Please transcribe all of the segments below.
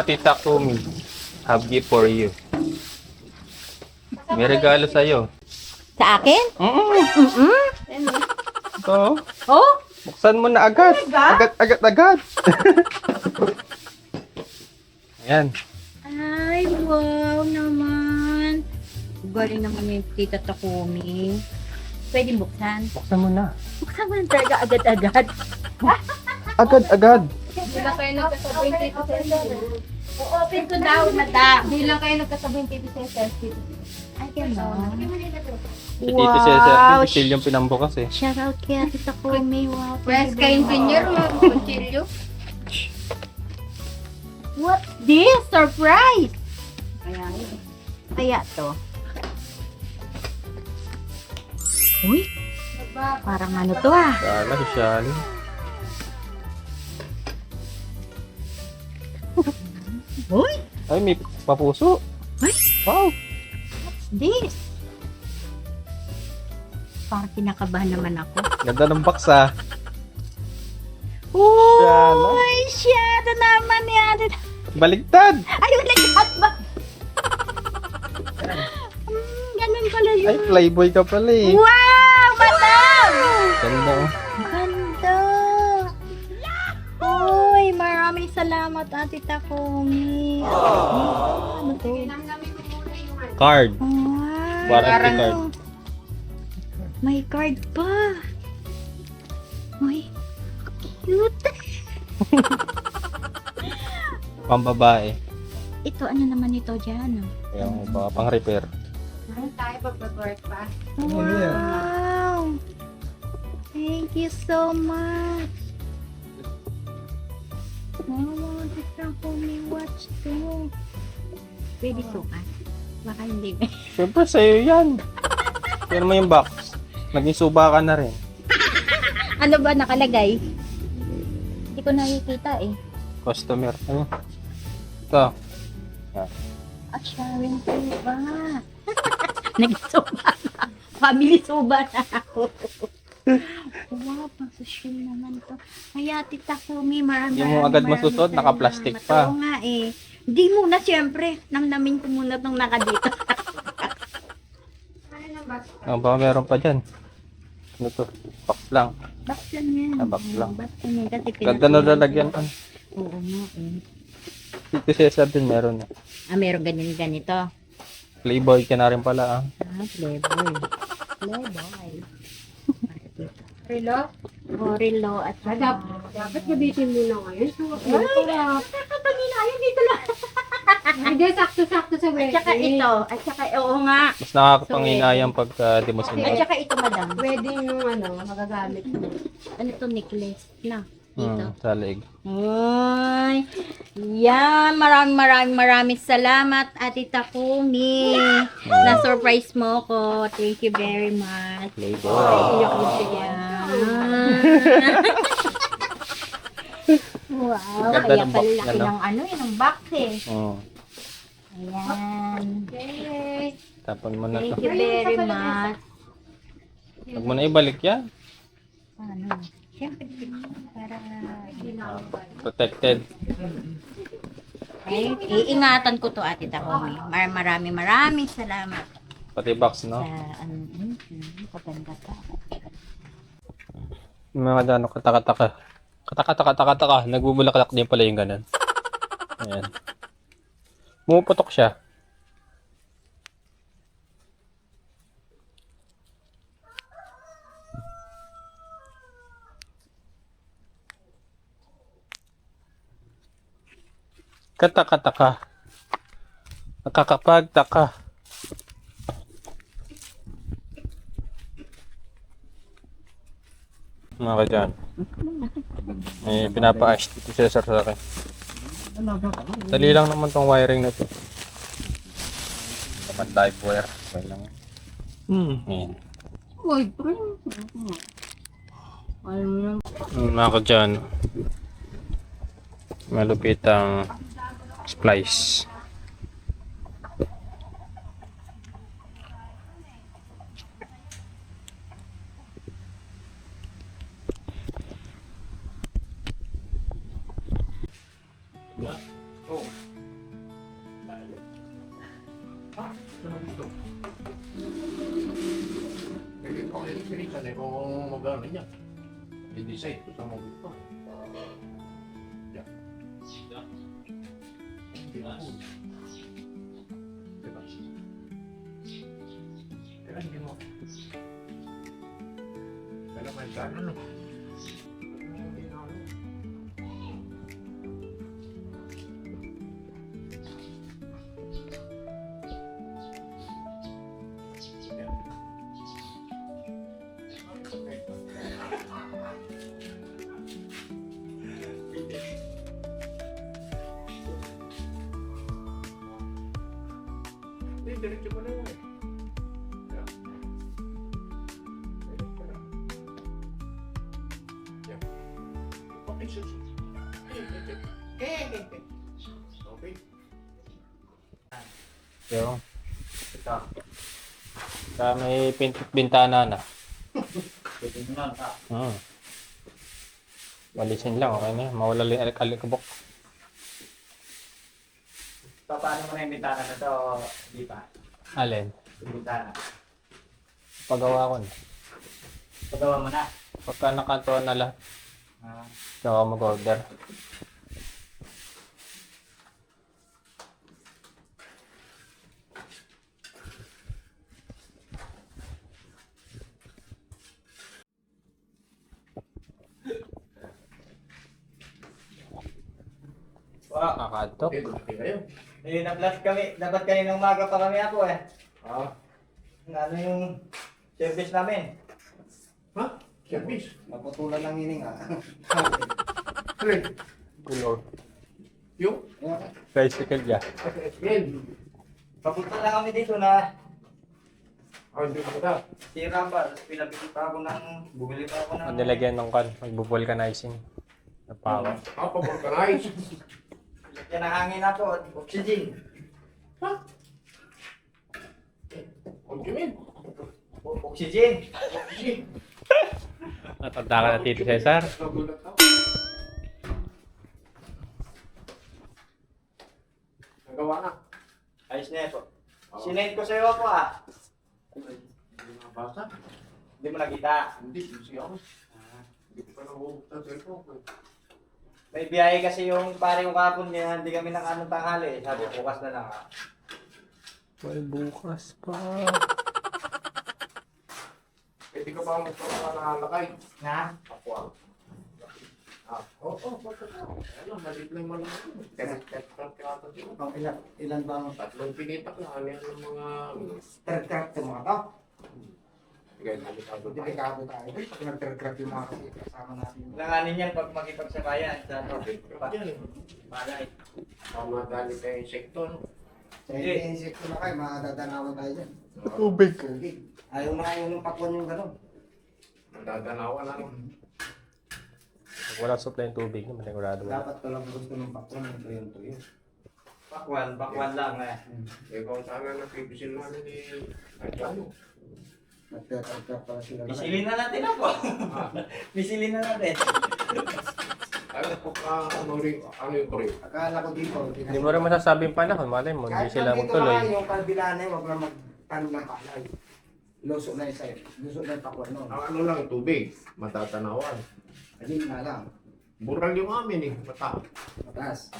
Tita Kumi. Have gift for you. May regalo sa'yo. Sa akin? Ito. Oh? Buksan mo na agad. Agad. Ayan. Ay, wow naman. Galing naman yung Tita Takumi. Pwede buksan. Buksan mo na. Buksan mo na talaga agad-agad. Agad. Hindi lang kayo nagkasabing Tito Cecil. Open ko daw, madam. Hindi lang kayo nagkasabing Tito Cecil. Ay, gano'n. Si Tito Cesar, Cecil yung pinambukas eh. Shout out kay Tita Takumi. Wow. Press ka engineer, mag-kutsilyo. What this? Surprise! Kaya to. Uy, parang ano to ah. Kala, Shali. Uy, Ay, may papuso. Ay. Wow. this. Parang kinakabahan naman ako. Ganda ng box ah. Uy, shadow naman yan. Baligtad. Ay, lahat ba? Ganun pala yun. Ay, playboy ka pala eh. Wow, madam! Ganda oh. Ganda! Uy, maraming salamat, Ate Takumi. Ano to? Card. Wow. Warranty card. May card pa. Uy, cute. Pambabae. Ito, ano naman ito dyan? Yung pang repair. Saan tayo pag-work pa? Wow! Thank you so much. Wow, Ate Takumi, watch to. Pwede sukat. Baka hindi. Siyempre sa'yo yan. Pero mo yung box. Naging suba ka na rin. Ano ba nakalagay? Hindi ko nakikita eh. Customer. Ano? Ito. At sharing ko ba? Nagsuba na. Family suba na ako. Wow, pang-social naman to. Kaya Tita Kumi, maraming Hindi mo agad masusot, naka-plastic pa. Oo nga eh. Hindi muna siyempre. Namnamin ko muna itong nakadito. Baka meron pa dyan. Ano to? Box lang. Box lang yan. Box lang. Box lang yan kasi Ganda na lalagyan. Oo nga eh. Tito Cesar din meron. Ah, meron ganito. Playboy ka na rin pala ah. Ah, playboy. Playboy. Relo? Gorilo at Dapat gabitin mo na ngayon. Ay, nakapanginayan dito lang. Hindi, sakto-sakto sa At wedding. saka ito. At saka, oo nga. Mas nakakapanginayang pagka di mo At sinuot. saka ito, madam. Wedding yung magagamit mo. Ano to, necklace na. Dito. Sa leeg. Ay, yan. Maraming salamat, Ate Takumi. Na-surprise mo ko. Thank you very much. Playboy. Iyak yun siya. Wow, Ganda kaya ng pala box laki niya, no? ng ano, yun ang box eh. Oh. Ayan. Okay. Tapon mo na Thank to. you very much. Huwag mo na ibalik yan. Ano? Siyempre, para Protected. ay, iingatan ko to, Ate Takumi. Maraming salamat Pati box, no? sa ano, kaganda ka. Yung mga dano, kataka-taka. Kataka-taka-taka-taka. Nagbubulaklak din pala yung ganun. Ayan. Pumuputok siya. Kataka-taka. Nakakapagtaka. Mga ka dyan. May pinapa-ice dito si Cesar sa akin. Dali lang naman tong wiring na to. Dapat live wire. Okay lang. Ayan. Uy, alam mo Mga ka dyan. Malupit ang splice. Pilitan eh kung mag-ano niya. I-decide kung saan mag-ito. Yan. Diba? Kaya hindi mo. Kaya may gano'n no. Diretso mo na yan. Yan. Diretso na. Yan. Okay, sus. Okay. Yung, sa may bintana na. Walisin lang, okay na yun. Mawala lang yung alikabok. Paano mo na yung bintana na to, di ba? Alin? Yung bintana. Pagawa ko na. Pagawa mo na. Pagka nakantuan na lahat, Ah, tsaka mag-order. wow. Nakatok. Okay, dumating kayo. Eh, na-blast kami. Dapat kaninang umaga pa kami ako eh. Ah. Ano yung service namin? Ha? Service? Naputulan ng hining ah. Alin? Kulor. Yung? Tricycle niya. Yan. Papunta lang kami dito na Ah, hindi ko na. sira pa. Tapos pinabili pa ako ng... Bumili pa ako ng... Ang nilagyan ng kan, mag-vulcanizing. Na power. Ah, pa-vulcanize. Yan ang hangin ako. Oxygen. Ha? What do you mean? Oxygen. Oxygen. Natanda ka na, Tito Cesar. Nagulat ako. Nagawa na. Ayos na ito. Sinend ko sa'yo ako ah. Hindi nabasa. Hindi mo nakita. Hindi, hindi ako. Hindi ko pa nabubuksan sa ito. May biyahe kasi yung pare ko kapon niya, hindi kami nakaanong tanghali. Sabi, bukas na lang ah. Well, bukas pa. Pwede ka ba magpapakalakay? Na? Ako ah. Oo, ano, maliit lang man ako. Ilan ba ang Tatlong pinitak na, ano yan yung mga... third yung mga to? Sige, delikado tayo. Delikado tayo. Pag nag-third yung mga kasama natin. Langanin yan pag makipagsabayan sa Yan, balay. tama dali kayo insekto, no? Sa insekto na kayo, madadanawan tayo dyan. Tubig. Ayaw na ayaw ng pakwan yung gano'n. Madadanawan, ano? Pag walang supply ng tubig, manigurado wala. Dapat ko lang gusto ng pakwan yung tuyo. Pakwan lang eh. Eh, kung sana napipisil namin ni... Ay, ano? Nagtatrap pala sila. Pisilin na natin ako. Pisilin na natin. Ano po ka, ano yung tuloy? Akala ko dito. Hindi mo rin masasabing panahon, malay mo, hindi sila Kahit magtuloy. dito yung kalbilanay, wag lang magtanong ng palay. Luso na isa eh. Luso na yung pakwan nun. Ang ano lang, tubig, matatanawan. Ayun na lang. Bural yung amin eh, mata. Mataas.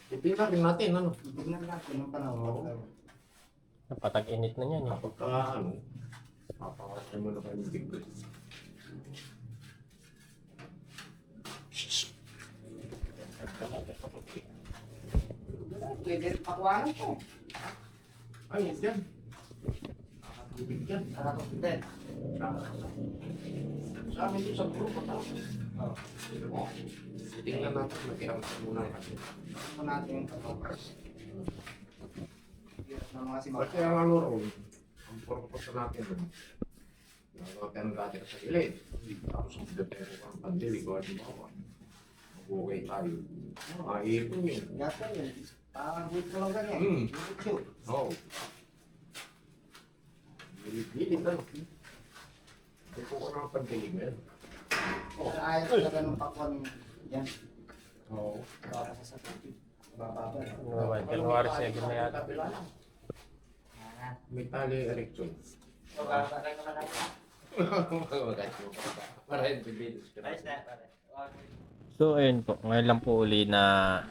Itingnan rin natin, ano? Tignan natin ng panahon. Napatag-init na yan. Eh. Kapag ka, ano, papakasin mo na kayo ng bigay. Pwede rin pakwanan ko. Ay, huwag yan. Tubig yan. Harap ko din. Sa amin doon sa grupo, tingnan natin, mag-iamsa muna kasi. Ito natin yung pagkakas. Hirap na mga simaka. Kasi ang ano ron, ang purpose natin ron, nagawin natin sa gilid. Tapos ang depero kang pandili, kung ano ba, mag-okay tayo. Maipon yun. Gata yun. Parang good ko lang ganyan. YouTube. Oo. Gilid ano. Hindi ko ko ng pandili ngayon. Ayos talaga ng pakwan yan. Oo. Para sa tubig. Bababa. January 7 na yata. May tali erection. Magkakatay naman natin. Maraming bibilis. Nice na, pare. So ayun po, ngayon lang po uli na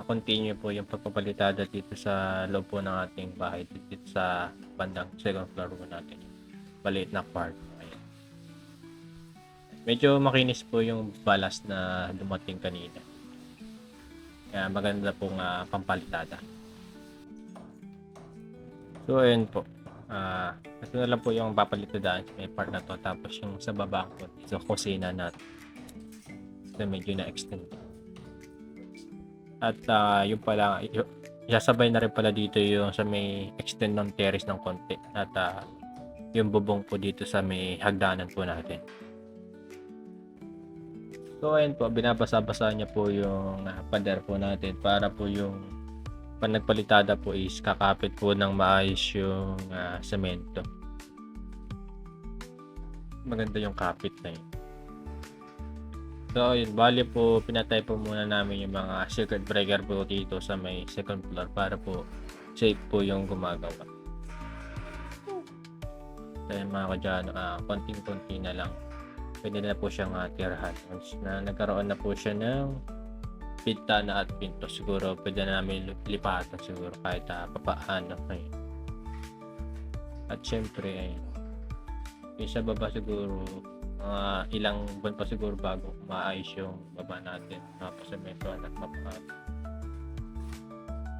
continue po yung pagpapalitada dito sa loob po ng ating bahay dito sa bandang second floor po natin. Maliit na part. Ayan. Medyo makinis po yung balas na dumating kanina. Kaya maganda pong pampalitada. So ayun po. Ito na lang po yung papalitadaan may part na to. Tapos yung sa baba po, sa kusina natin. So medyo na-extend. At yung pala, isasabay na rin pala dito yung sa may extend ng terrace ng konti. At yung bubong po dito sa may hagdanan po natin. So ayun po, binabasa-basa niya po yung pader po natin para po yung pag nagpalitada po is kakapit po ng maayos yung semento. Maganda yung kapit na yun. So yun, bali po pinatay po muna namin yung mga circuit breaker po dito sa may second floor para po safe po yung gumagawa. So yun mga kadyano, konting-konti na lang. Pwede na po siyang tirahan. Once na nagkaroon na po siya ng pintana at pinto, siguro pwede na namin lipatan siguro kahit papaano. Ayun. At syempre, ayun. Yung sa baba siguro, ilang buwan pa siguro bago maayos yung baba natin, mapasemento at mapakat.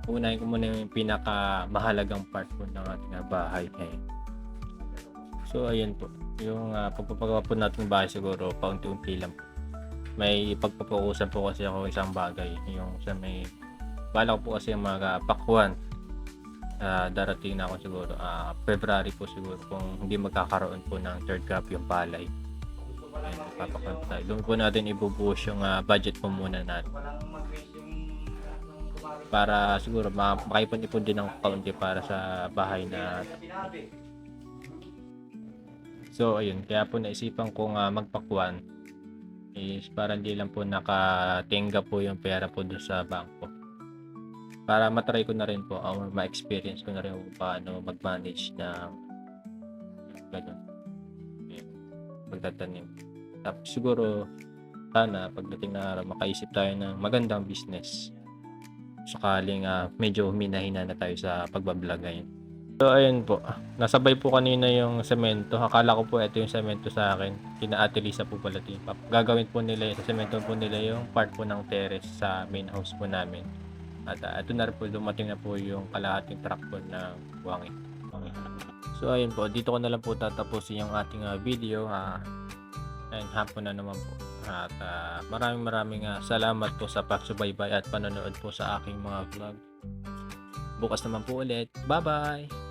Unahin ko muna yung pinakamahalagang part po ng ating bahay. Ayun. So ayun po, yung pagpapagawa po natin ng bahay siguro paunti-unti lang po. May pagpapakusan po kasi ako isang bagay, yung sa may bala ko po kasi yung mga pakwan. Darating na ako siguro February po siguro kung hindi magkakaroon po ng third crop yung palay. Ayun, papakwan tayo. Doon po natin ibubuhos yung budget po muna natin. Para siguro makaipon-ipon din ng kaunti para sa bahay na. So ayun, kaya po naisipan kong magpakwan is para hindi lang po nakatingga po yung pera po doon sa bangko. Para matry ko na rin po or ma-experience ko na rin kung paano mag-manage ng ganun. Pagtatanim. Tapos siguro sana pagdating na araw makaisip tayo ng magandang business. Sakaling medyo huminahina na tayo sa pagbablog ngayon. So ayun po, nasabay po kanina yung semento. Akala ko po ito yung semento sa akin. Kina Ate Lisa po pala ito. Gagawin po nila, sa semento po nila yung part po ng terrace sa main house po namin. At ito na rin po, dumating na po yung kalahating truck po ng buwangin. So ayun po, dito ko na lang po tatapusin yung ating video. Ayun, hapon na naman po. At maraming salamat po sa pagsubaybay at panonood po sa aking mga vlog. Bukas naman po ulit. Bye-bye!